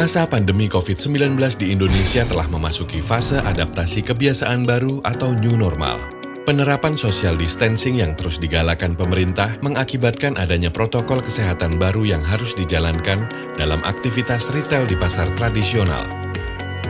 Masa pandemi COVID-19 di Indonesia telah memasuki fase adaptasi kebiasaan baru atau new normal. Penerapan social distancing yang terus digalakan pemerintah mengakibatkan adanya protokol kesehatan baru yang harus dijalankan dalam aktivitas retail di pasar tradisional.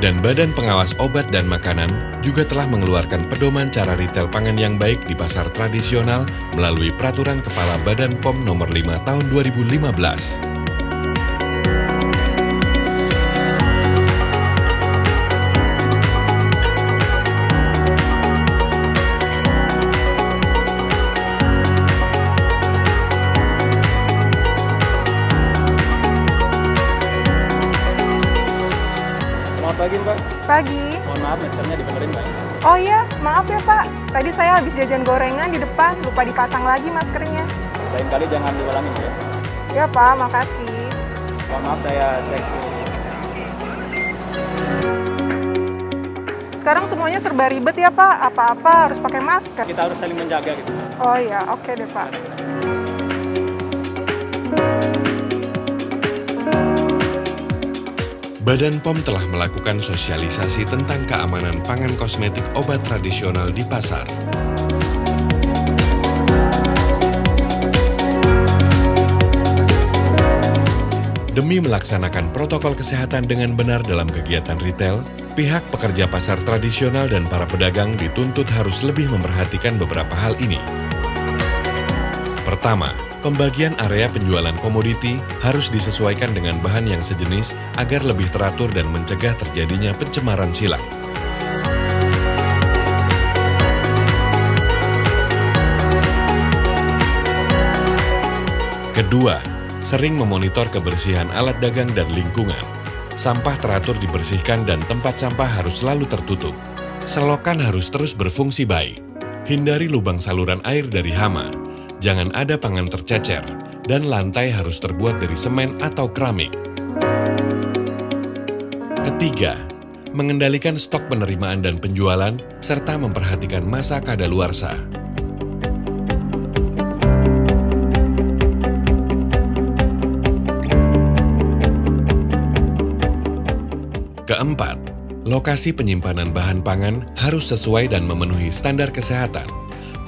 Dan Badan Pengawas Obat dan Makanan juga telah mengeluarkan pedoman cara retail pangan yang baik di pasar tradisional melalui Peraturan Kepala Badan POM Nomor 5 Tahun 2015. Pagi, Pak. Pagi. Mohon maaf, maskernya dibenerin, Pak. Oh iya, maaf ya Pak. Tadi saya habis jajan gorengan di depan, lupa dipasang lagi maskernya. Lain kali jangan diulangin, ya. Ya Pak, makasih. Mohon maaf, saya cek. Sekarang semuanya serba ribet ya Pak, apa-apa harus pakai masker. Kita harus saling menjaga, gitu, Pak. Oh iya, oke deh Pak. Badan POM telah melakukan sosialisasi tentang keamanan pangan kosmetik obat tradisional di pasar. Demi melaksanakan protokol kesehatan dengan benar dalam kegiatan retail, pihak pekerja pasar tradisional dan para pedagang dituntut harus lebih memperhatikan beberapa hal ini. Pertama, pembagian area penjualan komoditi harus disesuaikan dengan bahan yang sejenis agar lebih teratur dan mencegah terjadinya pencemaran silang. Kedua, sering memonitor kebersihan alat dagang dan lingkungan. Sampah teratur dibersihkan dan tempat sampah harus selalu tertutup. Selokan harus terus berfungsi baik. Hindari lubang saluran air dari hama. Jangan ada pangan tercecer, dan lantai harus terbuat dari semen atau keramik. Ketiga, mengendalikan stok penerimaan dan penjualan, serta memperhatikan masa kadaluarsa. Keempat, lokasi penyimpanan bahan pangan harus sesuai dan memenuhi standar kesehatan,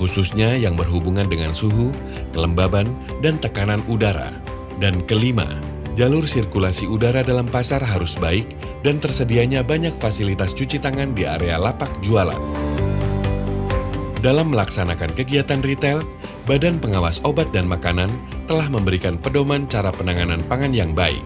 khususnya yang berhubungan dengan suhu, kelembaban, dan tekanan udara. Dan kelima, jalur sirkulasi udara dalam pasar harus baik dan tersedianya banyak fasilitas cuci tangan di area lapak jualan. Dalam melaksanakan kegiatan retail, Badan Pengawas Obat dan Makanan telah memberikan pedoman cara penanganan pangan yang baik,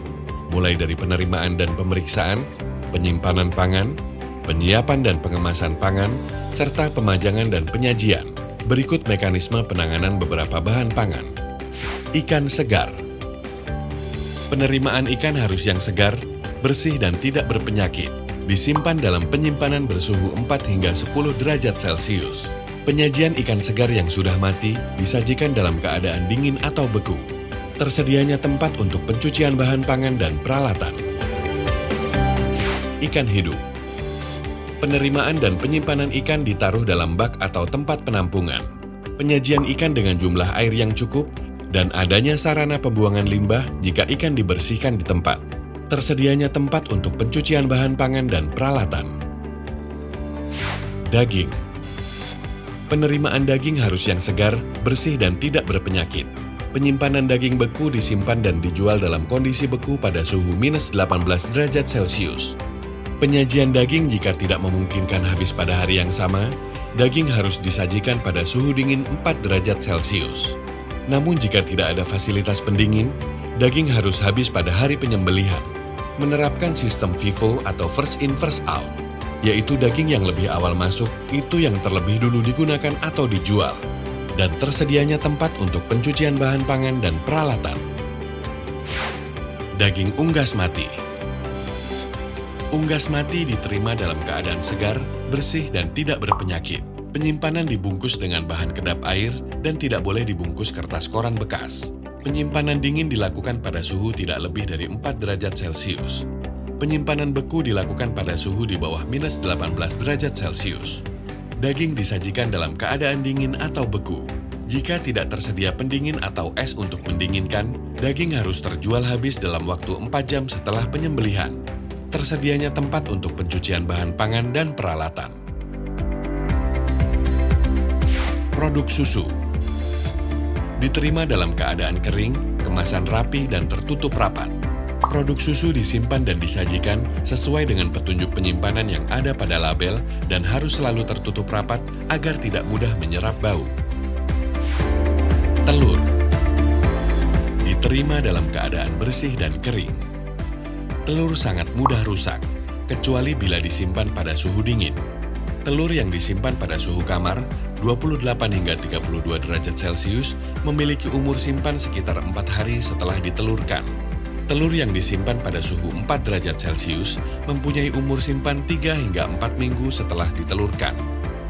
mulai dari penerimaan dan pemeriksaan, penyimpanan pangan, penyiapan dan pengemasan pangan, serta pemajangan dan penyajian. Berikut mekanisme penanganan beberapa bahan pangan. Ikan segar. Penerimaan ikan harus yang segar, bersih dan tidak berpenyakit. Disimpan dalam penyimpanan bersuhu 4 hingga 10 derajat Celcius. Penyajian ikan segar yang sudah mati disajikan dalam keadaan dingin atau beku. Tersedianya tempat untuk pencucian bahan pangan dan peralatan. Ikan hidup. Penerimaan dan penyimpanan ikan ditaruh dalam bak atau tempat penampungan. Penyajian ikan dengan jumlah air yang cukup dan adanya sarana pembuangan limbah jika ikan dibersihkan di tempat. Tersedianya tempat untuk pencucian bahan pangan dan peralatan. Daging. Penerimaan daging harus yang segar, bersih dan tidak berpenyakit. Penyimpanan daging beku disimpan dan dijual dalam kondisi beku pada suhu minus 18 derajat Celcius. Penyajian daging jika tidak memungkinkan habis pada hari yang sama, daging harus disajikan pada suhu dingin 4 derajat Celcius. Namun jika tidak ada fasilitas pendingin, daging harus habis pada hari penyembelihan. Menerapkan sistem FIFO atau first in first out, yaitu daging yang lebih awal masuk itu yang terlebih dulu digunakan atau dijual. Dan tersedianya tempat untuk pencucian bahan pangan dan peralatan. Daging unggas mati. Unggas mati diterima dalam keadaan segar, bersih, dan tidak berpenyakit. Penyimpanan dibungkus dengan bahan kedap air dan tidak boleh dibungkus kertas koran bekas. Penyimpanan dingin dilakukan pada suhu tidak lebih dari 4 derajat Celcius. Penyimpanan beku dilakukan pada suhu di bawah minus 18 derajat Celcius. Daging disajikan dalam keadaan dingin atau beku. Jika tidak tersedia pendingin atau es untuk mendinginkan, daging harus terjual habis dalam waktu 4 jam setelah penyembelihan. Tersedianya tempat untuk pencucian bahan pangan dan peralatan. Produk susu diterima dalam keadaan kering, kemasan rapi, dan tertutup rapat. Produk susu disimpan dan disajikan sesuai dengan petunjuk penyimpanan yang ada pada label dan harus selalu tertutup rapat agar tidak mudah menyerap bau. Telur diterima dalam keadaan bersih dan kering. Telur sangat mudah rusak, kecuali bila disimpan pada suhu dingin. Telur yang disimpan pada suhu kamar 28 hingga 32 derajat Celcius memiliki umur simpan sekitar 4 hari setelah ditelurkan. Telur yang disimpan pada suhu 4 derajat Celcius mempunyai umur simpan 3 hingga 4 minggu setelah ditelurkan.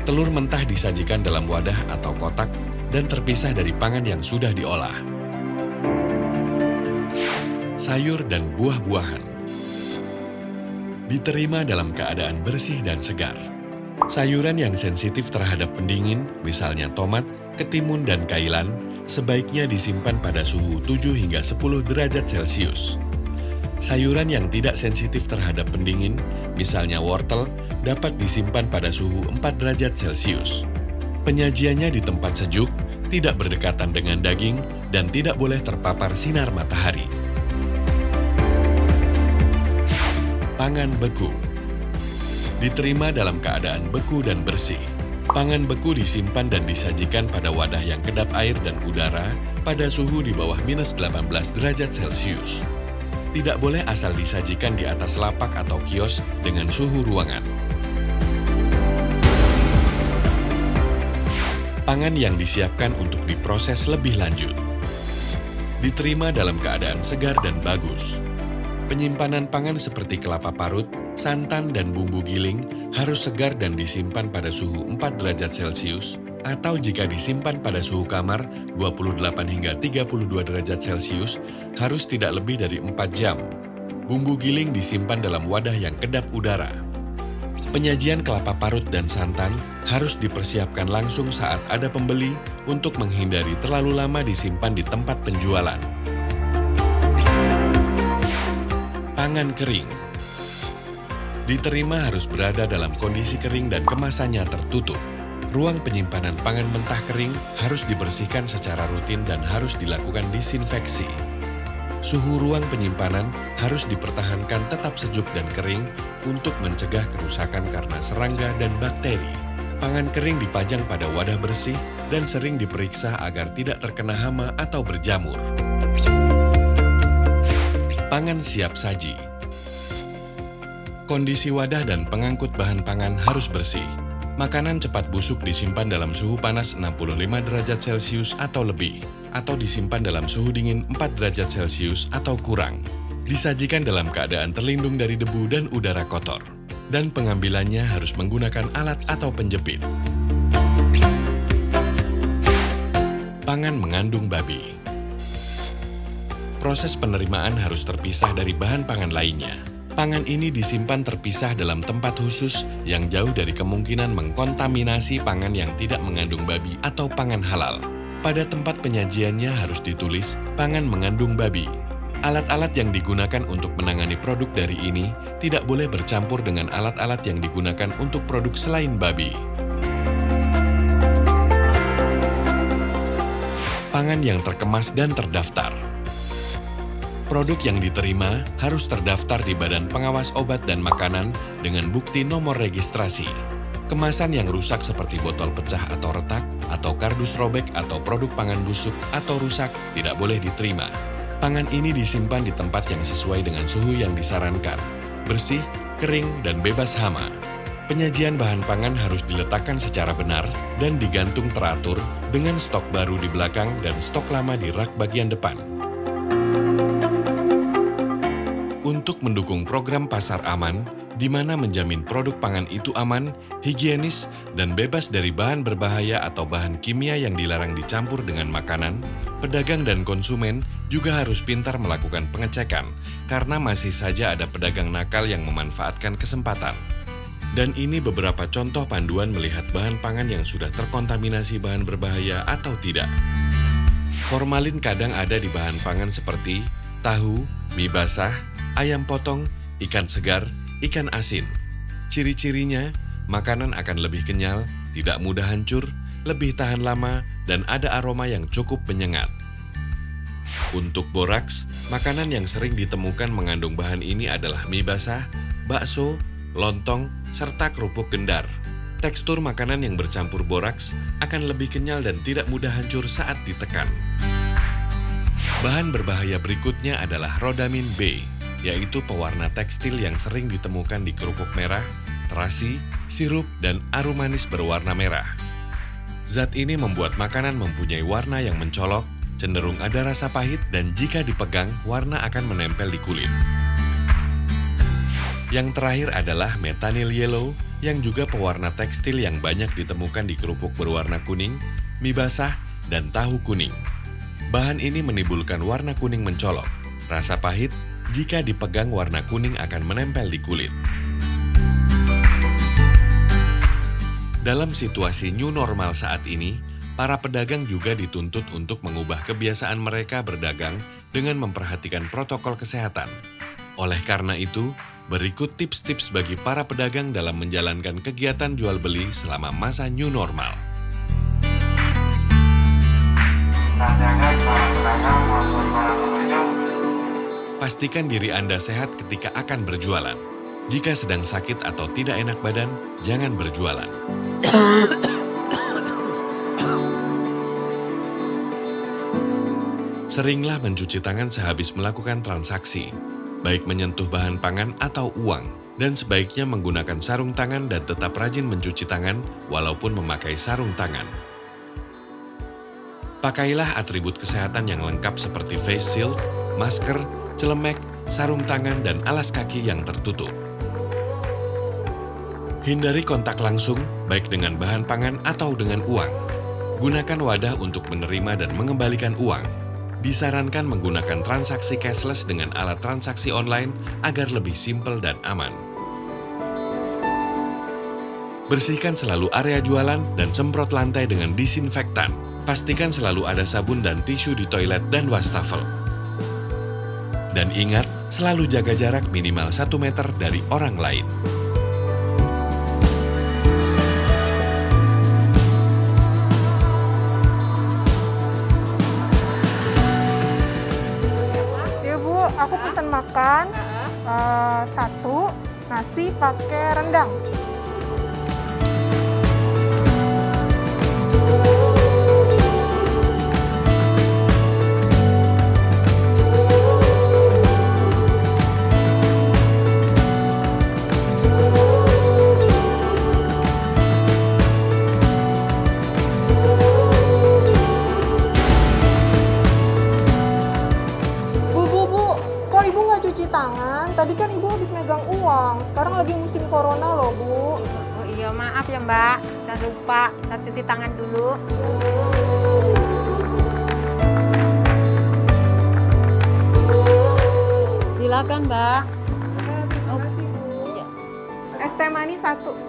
Telur mentah disajikan dalam wadah atau kotak dan terpisah dari pangan yang sudah diolah. Sayur dan buah-buahan diterima dalam keadaan bersih dan segar. Sayuran yang sensitif terhadap pendingin, misalnya tomat, ketimun, dan kailan, sebaiknya disimpan pada suhu 7 hingga 10 derajat Celcius. Sayuran yang tidak sensitif terhadap pendingin, misalnya wortel, dapat disimpan pada suhu 4 derajat Celcius. Penyajiannya di tempat sejuk, tidak berdekatan dengan daging, dan tidak boleh terpapar sinar matahari. Pangan beku diterima dalam keadaan beku dan bersih. Pangan beku disimpan dan disajikan pada wadah yang kedap air dan udara pada suhu di bawah minus 18 derajat Celcius. Tidak boleh asal disajikan di atas lapak atau kios dengan suhu ruangan. Pangan yang disiapkan untuk diproses lebih lanjut diterima dalam keadaan segar dan bagus. Penyimpanan pangan seperti kelapa parut, santan, dan bumbu giling harus segar dan disimpan pada suhu 4 derajat Celcius, atau jika disimpan pada suhu kamar 28 hingga 32 derajat Celcius, harus tidak lebih dari 4 jam. Bumbu giling disimpan dalam wadah yang kedap udara. Penyajian kelapa parut dan santan harus dipersiapkan langsung saat ada pembeli untuk menghindari terlalu lama disimpan di tempat penjualan. Pangan kering diterima harus berada dalam kondisi kering dan kemasannya tertutup. Ruang penyimpanan pangan mentah kering harus dibersihkan secara rutin dan harus dilakukan disinfeksi. Suhu ruang penyimpanan harus dipertahankan tetap sejuk dan kering untuk mencegah kerusakan karena serangga dan bakteri. Pangan kering dipajang pada wadah bersih dan sering diperiksa agar tidak terkena hama atau berjamur. Pangan siap saji. Kondisi wadah dan pengangkut bahan pangan harus bersih. Makanan cepat busuk disimpan dalam suhu panas 65 derajat Celcius atau lebih, atau disimpan dalam suhu dingin 4 derajat Celcius atau kurang. Disajikan dalam keadaan terlindung dari debu dan udara kotor. Dan pengambilannya harus menggunakan alat atau penjepit. Pangan mengandung babi. Proses penerimaan harus terpisah dari bahan pangan lainnya. Pangan ini disimpan terpisah dalam tempat khusus yang jauh dari kemungkinan mengkontaminasi pangan yang tidak mengandung babi atau pangan halal. Pada tempat penyajiannya harus ditulis pangan mengandung babi. Alat-alat yang digunakan untuk menangani produk dari ini tidak boleh bercampur dengan alat-alat yang digunakan untuk produk selain babi. Pangan yang terkemas dan terdaftar. Produk yang diterima harus terdaftar di Badan Pengawas Obat dan Makanan dengan bukti nomor registrasi. Kemasan yang rusak seperti botol pecah atau retak, atau kardus robek atau produk pangan busuk atau rusak tidak boleh diterima. Pangan ini disimpan di tempat yang sesuai dengan suhu yang disarankan, bersih, kering, dan bebas hama. Penyajian bahan pangan harus diletakkan secara benar dan digantung teratur dengan stok baru di belakang dan stok lama di rak bagian depan. Untuk mendukung program Pasar Aman, di mana menjamin produk pangan itu aman, higienis, dan bebas dari bahan berbahaya atau bahan kimia yang dilarang dicampur dengan makanan, pedagang dan konsumen juga harus pintar melakukan pengecekan, karena masih saja ada pedagang nakal yang memanfaatkan kesempatan. Dan ini beberapa contoh panduan melihat bahan pangan yang sudah terkontaminasi bahan berbahaya atau tidak. Formalin kadang ada di bahan pangan seperti tahu, mie basah, ayam potong, ikan segar, ikan asin. Ciri-cirinya, makanan akan lebih kenyal, tidak mudah hancur, lebih tahan lama, dan ada aroma yang cukup menyengat. Untuk boraks, makanan yang sering ditemukan mengandung bahan ini adalah mie basah, bakso, lontong, serta kerupuk gendar. Tekstur makanan yang bercampur boraks akan lebih kenyal dan tidak mudah hancur saat ditekan. Bahan berbahaya berikutnya adalah rodamin B, yaitu pewarna tekstil yang sering ditemukan di kerupuk merah, terasi, sirup, dan aru manis berwarna merah. Zat ini membuat makanan mempunyai warna yang mencolok, cenderung ada rasa pahit, dan jika dipegang, warna akan menempel di kulit. Yang terakhir adalah methanol yellow, yang juga pewarna tekstil yang banyak ditemukan di kerupuk berwarna kuning, mie basah, dan tahu kuning. Bahan ini menimbulkan warna kuning mencolok. Rasa pahit, jika dipegang warna kuning akan menempel di kulit. Dalam situasi new normal saat ini, para pedagang juga dituntut untuk mengubah kebiasaan mereka berdagang dengan memperhatikan protokol kesehatan. Oleh karena itu, berikut tips-tips bagi para pedagang dalam menjalankan kegiatan jual beli selama masa new normal. Pastikan diri Anda sehat ketika akan berjualan. Jika sedang sakit atau tidak enak badan, jangan berjualan. Seringlah mencuci tangan sehabis melakukan transaksi, baik menyentuh bahan pangan atau uang, dan sebaiknya menggunakan sarung tangan dan tetap rajin mencuci tangan walaupun memakai sarung tangan. Pakailah atribut kesehatan yang lengkap seperti face shield, masker, celemek, sarung tangan, dan alas kaki yang tertutup. Hindari kontak langsung, baik dengan bahan pangan atau dengan uang. Gunakan wadah untuk menerima dan mengembalikan uang. Disarankan menggunakan transaksi cashless dengan alat transaksi online agar lebih simpel dan aman. Bersihkan selalu area jualan dan semprot lantai dengan disinfektan. Pastikan selalu ada sabun dan tisu di toilet dan wastafel. Dan ingat, selalu jaga jarak minimal 1 meter dari orang lain. Aku pesan makan, 1 nasi pakai rendang. Cuci tangan, tadi kan ibu habis megang uang, sekarang lagi musim corona loh bu. Oh iya maaf ya mbak, saya lupa, saya cuci tangan dulu. Silakan mbak. Terima kasih bu. Iya. Es teh manis 1.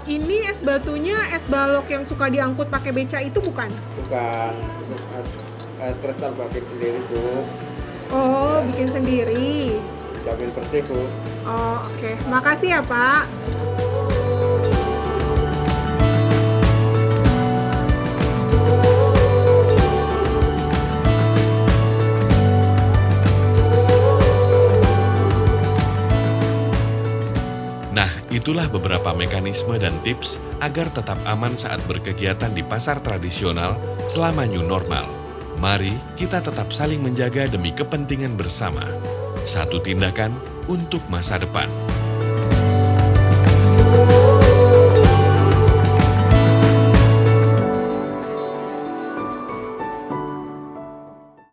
Ini es batunya es balok yang suka diangkut pakai beca itu bukan? Bukan, es kristal bikin sendiri Bu. Oh, bikin sendiri. Jamin bersih Bu. Oh, oke. Makasih ya Pak. Nah, itulah beberapa mekanisme dan tips agar tetap aman saat berkegiatan di pasar tradisional selama new normal. Mari kita tetap saling menjaga demi kepentingan bersama. Satu tindakan untuk masa depan.